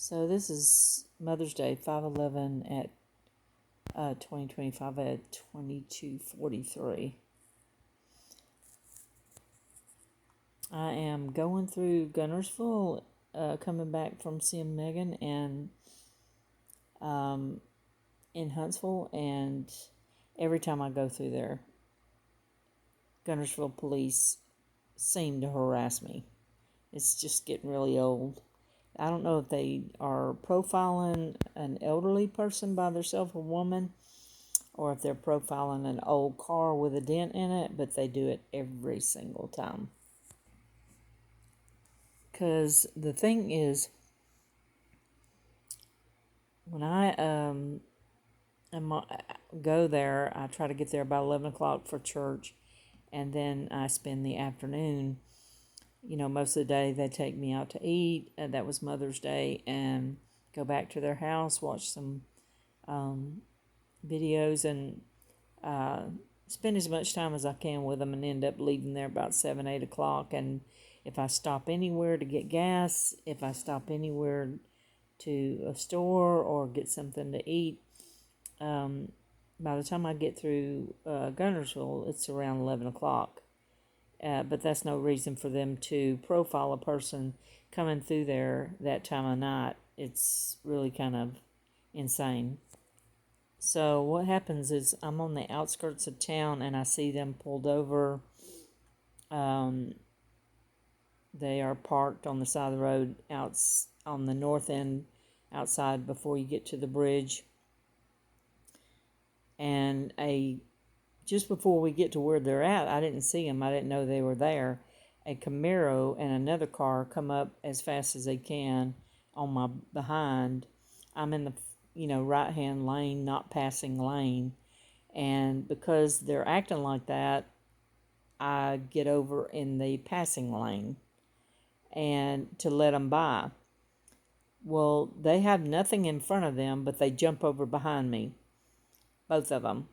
So this is Mother's Day, 5/11 at 2025 at 22:43. I am going through Guntersville, coming back from seeing Megan and in Huntsville, and every time I go through there, Guntersville Police seem to harass me. It's just getting really old. I don't know if they are profiling an elderly person by themselves, a woman, or if they're profiling an old car with a dent in it, but they do it every single time. Because the thing is, when I go there, I try to get there about 11 o'clock for church, and then I spend the afternoon. Most of the day they take me out to eat. That was Mother's Day, and go back to their house, watch some videos, and spend as much time as I can with them, and end up leaving there about 7, 8 o'clock. And if I stop anywhere to get gas, if I stop anywhere to a store or get something to eat, by the time I get through Guntersville, it's around 11 o'clock. But that's no reason for them to profile a person coming through there that time of night. It's really kind of insane. So what happens is I'm on the outskirts of town and I see them pulled over. They are parked on the side of the road out on the north end outside before you get to the bridge. And just before we get to where they're at, I didn't see them. I didn't know they were there. A Camaro and another car come up as fast as they can on my behind. I'm in the right-hand lane, not passing lane. And because they're acting like that, I get over in the passing lane and to let them by. Well, they have nothing in front of them, but they jump over behind me, both of them.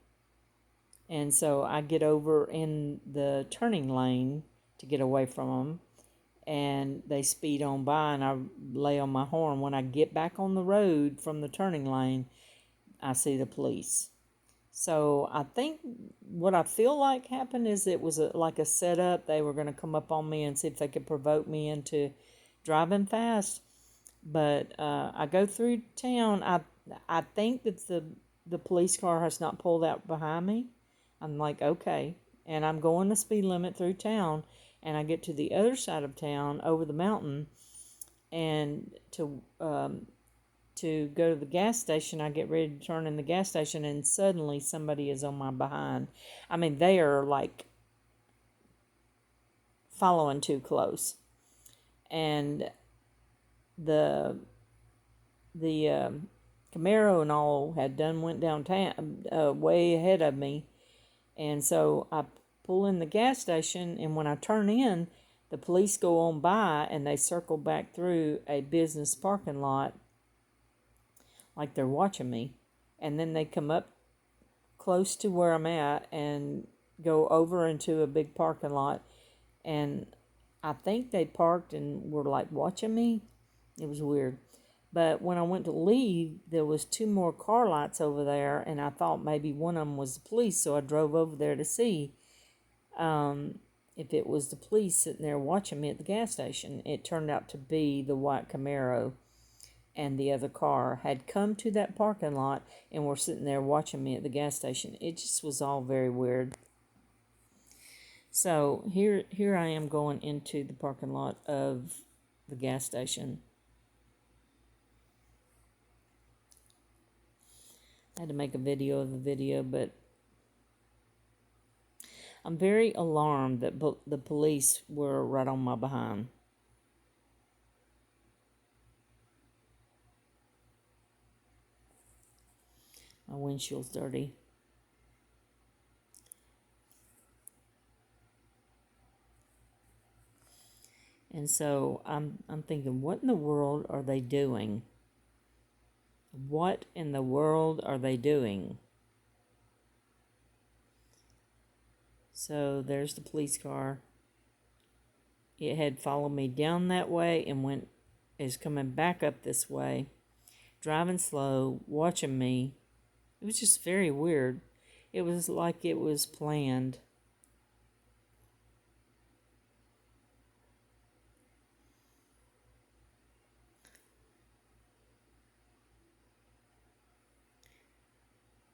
And so I get over in the turning lane to get away from them, and they speed on by, and I lay on my horn. When I get back on the road from the turning lane, I see the police. So I think what I feel like happened is it was like a setup. They were going to come up on me and see if they could provoke me into driving fast. But I go through town. I think that the police car has not pulled out behind me. I'm like, okay. And I'm going the speed limit through town. And I get to the other side of town, over the mountain. And to go to the gas station, I get ready to turn in the gas station. And suddenly somebody is on my behind. I mean, they are like following too close. And the Camaro and all went downtown, way ahead of me. And so I pull in the gas station, and when I turn in, the police go on by, and they circle back through a business parking lot like they're watching me. And then they come up close to where I'm at and go over into a big parking lot. And I think they parked and were like watching me. It was weird. But when I went to leave, there was 2 more car lights over there, and I thought maybe one of them was the police, so I drove over there to see if it was the police sitting there watching me at the gas station. It turned out to be the white Camaro, and the other car had come to that parking lot and were sitting there watching me at the gas station. It just was all very weird. So here I am going into the parking lot of the gas station. I had to make a video of the video, but I'm very alarmed that the police were right on my behind. My windshield's dirty. And so I'm thinking, what in the world are they doing? What in the world are they doing? So there's the police car. It had followed me down that way and went is coming back up this way, driving slow, watching me. It was just very weird. It was like it was planned.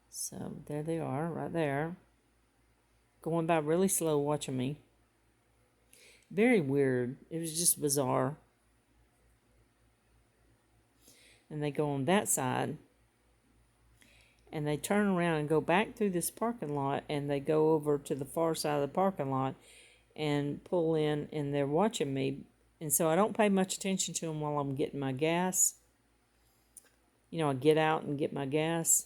So there they are, right there. Going by really slow, watching me. Very weird. It was just bizarre. And they go on that side. And they turn around and go back through this parking lot. And they go over to the far side of the parking lot and pull in. And they're watching me. And so I don't pay much attention to them while I'm getting my gas. You know, I get out and get my gas.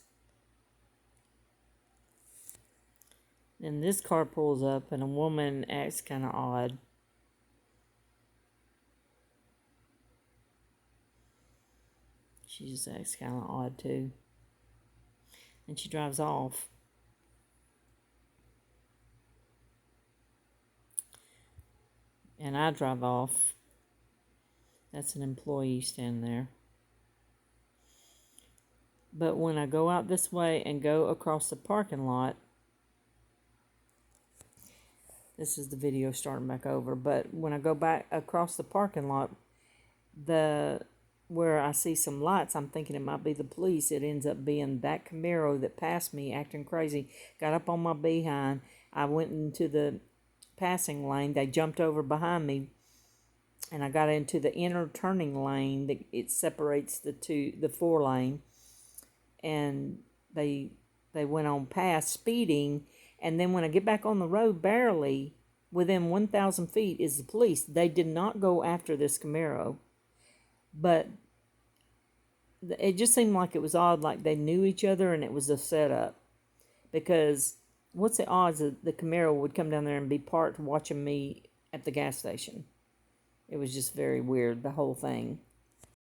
And this car pulls up and a woman acts kind of odd. She just acts kind of odd too. And she drives off. And I drive off. That's an employee standing there. But when I go out this way and go across the parking lot, this is the video starting back over, but when I go back across the parking lot, where I see some lights, I'm thinking it might be the police. It ends up being that Camaro that passed me acting crazy. Got up on my behind. I went into the passing lane. They jumped over behind me, and I got into the inner turning lane that it separates the 4 lane, and they went on past speeding. And then when I get back on the road, barely within 1,000 feet is the police. They did not go after this Camaro. But it just seemed like it was odd, like they knew each other and it was a setup. Because what's the odds that the Camaro would come down there and be parked watching me at the gas station? It was just very weird, the whole thing.